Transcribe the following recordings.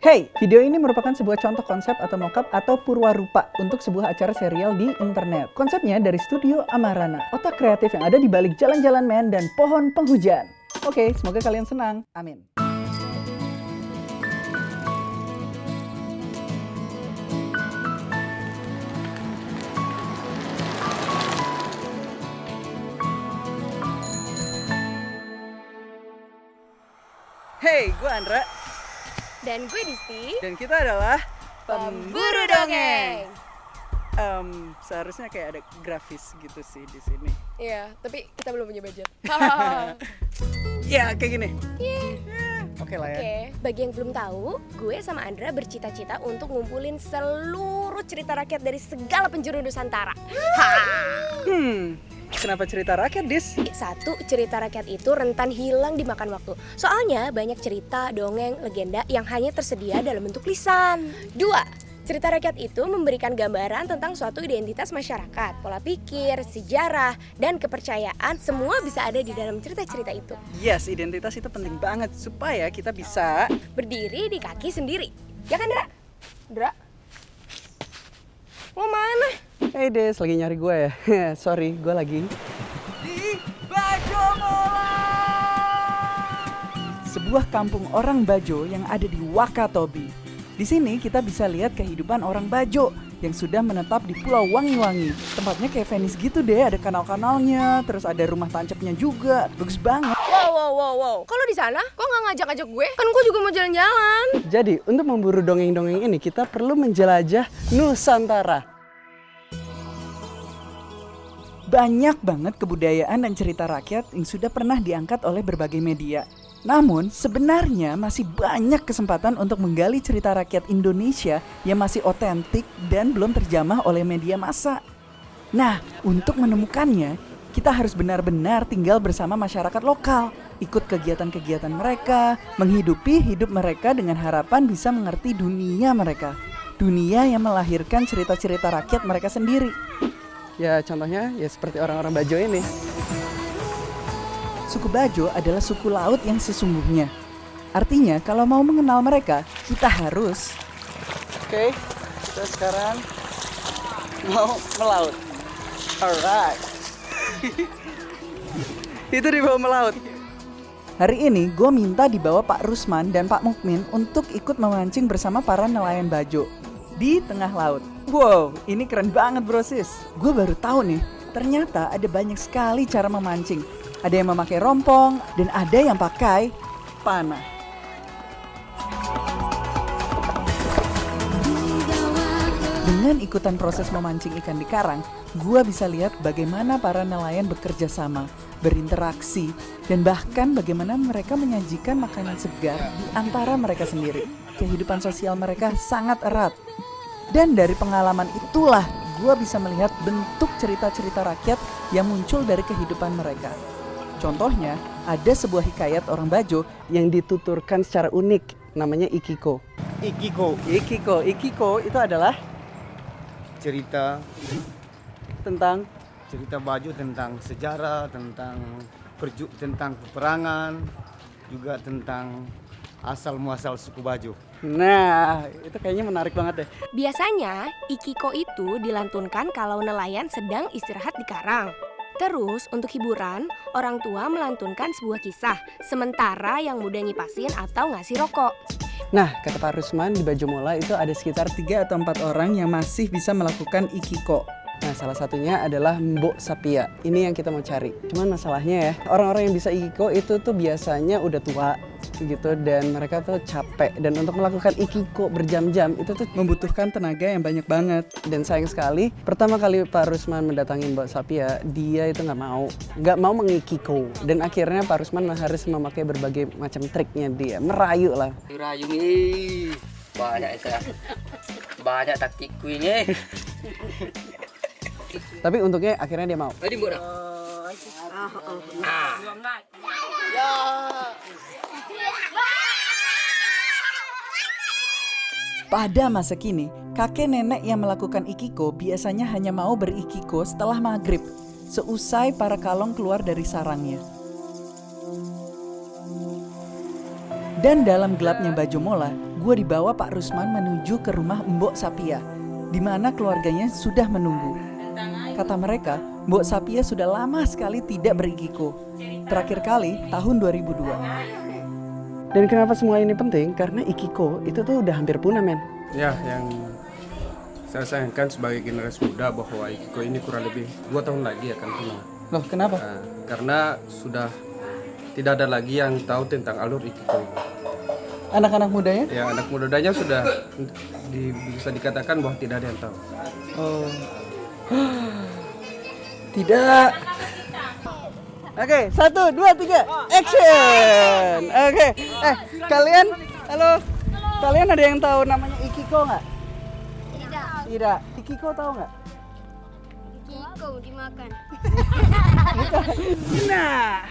Hey, video ini merupakan sebuah contoh konsep atau mockup atau purwarupa untuk sebuah acara serial di internet. Konsepnya dari studio Amarana, otak kreatif yang ada di balik jalan-jalan men dan pohon penghujan. Oke, semoga kalian senang. Amin. Hey, gue Andra. Dan gue Disti. Dan kita adalah Pemburu Dongeng. Seharusnya kayak ada grafis gitu sih di sini. Iya, tapi kita belum punya budget. Ya, kayak gini. Oke lah ya. Oke, bagi yang belum tahu, gue sama Andra bercita-cita untuk ngumpulin seluruh cerita rakyat dari segala penjuru Nusantara. Kenapa cerita rakyat, Dis? Satu, cerita rakyat itu rentan hilang dimakan waktu. Soalnya banyak cerita, dongeng, legenda yang hanya tersedia dalam bentuk lisan. Dua, cerita rakyat itu memberikan gambaran tentang suatu identitas masyarakat, pola pikir, sejarah, dan kepercayaan. Semua bisa ada di dalam cerita-cerita itu. Yes, identitas itu penting banget supaya kita bisa Berdiri di kaki sendiri. Ya kan, Dra? Dra? Mau mana? Hey Des, lagi nyari gue ya? Sorry, gue lagi di Bajo Mola, sebuah kampung orang Bajo yang ada di Wakatobi. Di sini kita bisa lihat kehidupan orang Bajo yang sudah menetap di Pulau Wangi-Wangi. Tempatnya kayak Venice gitu deh, ada kanal-kanalnya, terus ada rumah tancapnya juga. Bagus banget. Wow. Kalau di sana, kok nggak ngajak-ngajak gue? Kan gue juga mau jalan-jalan. Jadi, untuk memburu dongeng-dongeng ini, kita perlu menjelajah Nusantara. Banyak banget kebudayaan dan cerita rakyat yang sudah pernah diangkat oleh berbagai media. Namun, sebenarnya masih banyak kesempatan untuk menggali cerita rakyat Indonesia yang masih otentik dan belum terjamah oleh media massa. Nah, untuk menemukannya, kita harus benar-benar tinggal bersama masyarakat lokal, ikut kegiatan-kegiatan mereka, menghidupi hidup mereka dengan harapan bisa mengerti dunia mereka. Dunia yang melahirkan cerita-cerita rakyat mereka sendiri. Ya contohnya ya seperti orang-orang Bajo ini. Suku Bajo adalah suku laut yang sesungguhnya. Artinya kalau mau mengenal mereka, kita harus Oke, kita sekarang mau melaut. Alright. Itu dibawa melaut. Hari ini gue minta dibawa Pak Rusman dan Pak Mukmin untuk ikut memancing bersama para nelayan Bajo di tengah laut. Wow, ini keren banget bro sis. Gue baru tahu nih, ternyata ada banyak sekali cara memancing. Ada yang memakai rompong dan ada yang pakai panah. Dengan ikutan proses memancing ikan di karang, gue bisa lihat bagaimana para nelayan bekerja sama, berinteraksi, dan bahkan bagaimana mereka menyajikan makanan segar di antara mereka sendiri. Kehidupan sosial mereka sangat erat. Dan dari pengalaman itulah gue bisa melihat bentuk cerita-cerita rakyat yang muncul dari kehidupan mereka. Contohnya, ada sebuah hikayat orang Bajo yang dituturkan secara unik, namanya Ikiko. Ikiko itu adalah cerita tentang Bajo, tentang sejarah, tentang peperangan, juga tentang asal muasal suku Bajo. Nah, itu kayaknya menarik banget deh. Biasanya, Ikiko itu dilantunkan kalau nelayan sedang istirahat di karang. Terus, untuk hiburan, orang tua melantunkan sebuah kisah, sementara yang muda ngipasin atau ngasih rokok. Nah, kata Pak Rusman, di Bajo Mola itu ada sekitar 3 atau 4 orang yang masih bisa melakukan Ikiko. Nah, salah satunya adalah Mbok Sapia. Ini yang kita mau cari. Cuman masalahnya ya, orang-orang yang bisa Ikiko itu tuh biasanya udah tua gitu dan mereka tuh capek, dan untuk melakukan Ikiko berjam-jam itu tuh membutuhkan tenaga yang banyak banget. Dan sayang sekali pertama kali Pak Rusman mendatangi Mbak Sapia, dia itu nggak mau mengikiko, dan akhirnya Pak Rusman harus memakai berbagai macam triknya, dia merayu lah. Rayu nih, banyak taktikku ini. Tapi untungnya akhirnya dia mau. Tadi mbak Pada masa kini, kakek nenek yang melakukan Ikiko biasanya hanya mau berikiko setelah maghrib, seusai para kalong keluar dari sarangnya. Dan dalam gelapnya Bajo Mola, gue dibawa Pak Rusman menuju ke rumah Mbok Sapia, di mana keluarganya sudah menunggu. Kata mereka, Mbok Sapia sudah lama sekali tidak berikiko. Terakhir kali tahun 2002. Dan kenapa semua ini penting? Karena ikiko itu tuh udah hampir punah, men. Ya, yang saya sayangkan sebagai generasi muda bahwa ikiko ini kurang lebih 2 tahun lagi akan punah. Loh, kenapa? Nah, karena sudah tidak ada lagi yang tahu tentang alur ikiko. Anak-anak mudanya? Ya, anak mudanya sudah bisa dikatakan bahwa tidak ada yang tahu. Oh. Tidak. Oke, 1, 2, 3, action. Oke, kalian, halo. Kalian ada yang tahu namanya ikiko nggak? Tidak. Ikiko tahu nggak? Kiko dimakan. Nah,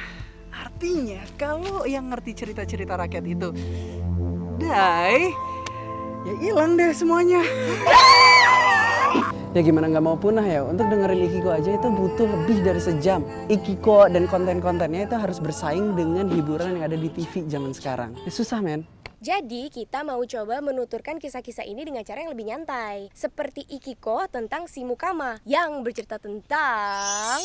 artinya kalau yang ngerti cerita-cerita rakyat itu, Dai, ya hilang deh semuanya. Ya gimana nggak mau punah ya? Untuk dengerin ikiko aja itu butuh lebih dari sejam. Ikiko dan konten-kontennya itu harus bersaing dengan hiburan yang ada di TV zaman sekarang. Ya susah, men. Jadi kita mau coba menuturkan kisah-kisah ini dengan cara yang lebih nyantai. Seperti Ikiko tentang si Mukama yang bercerita tentang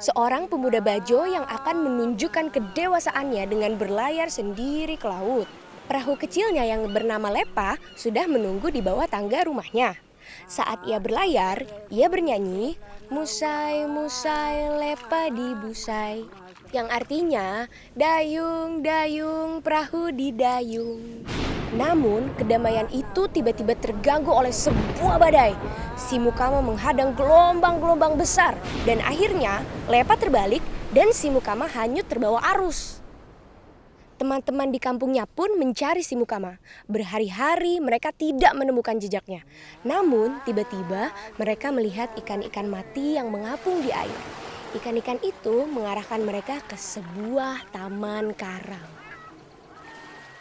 seorang pemuda Bajo yang akan menunjukkan kedewasaannya dengan berlayar sendiri ke laut. Perahu kecilnya yang bernama Lepa sudah menunggu di bawah tangga rumahnya. Saat ia berlayar, ia bernyanyi, "Musai, musai, lepa di busai." Yang artinya, dayung, dayung, perahu di dayung. Namun, kedamaian itu tiba-tiba terganggu oleh sebuah badai. Si Mukama menghadang gelombang-gelombang besar dan akhirnya Lepa terbalik dan si Mukama hanyut terbawa arus. Teman-teman di kampungnya pun mencari si Mukama. Berhari-hari mereka tidak menemukan jejaknya. Namun tiba-tiba mereka melihat ikan-ikan mati yang mengapung di air. Ikan-ikan itu mengarahkan mereka ke sebuah taman karang.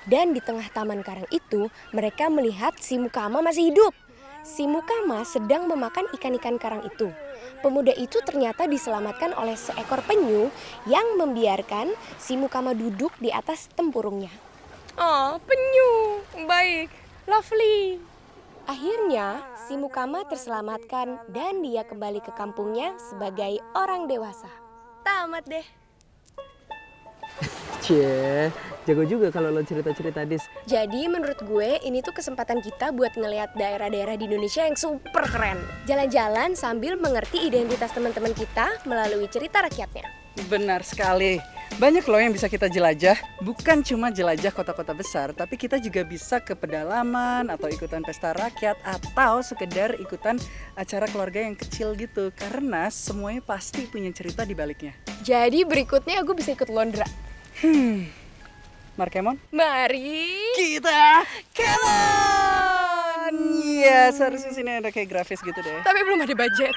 Dan di tengah taman karang itu mereka melihat si Mukama masih hidup. Si Mukama sedang memakan ikan-ikan karang itu. Pemuda itu ternyata diselamatkan oleh seekor penyu yang membiarkan si Mukama duduk di atas tempurungnya. Oh, penyu. Baik. Lovely. Akhirnya, si Mukama terselamatkan dan dia kembali ke kampungnya sebagai orang dewasa. Tamat deh. Cie, jago juga kalau lo cerita-cerita, Dis. Jadi menurut gue ini tuh kesempatan kita buat ngelihat daerah-daerah di Indonesia yang super keren. Jalan-jalan sambil mengerti identitas teman-teman kita melalui cerita rakyatnya. Benar sekali. Banyak loh yang bisa kita jelajah. Bukan cuma jelajah kota-kota besar, tapi kita juga bisa ke pedalaman atau ikutan pesta rakyat atau sekedar ikutan acara keluarga yang kecil gitu. Karena semuanya pasti punya cerita di baliknya. Jadi berikutnya gue bisa ikut Londra. Markemon? Mari Kita Kemon! Iya, seharusnya sini ada kayak grafis gitu deh. Tapi belum ada budget.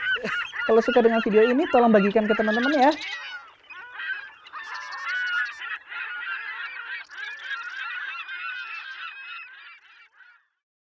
Kalau suka dengan video ini, tolong bagikan ke teman-teman ya.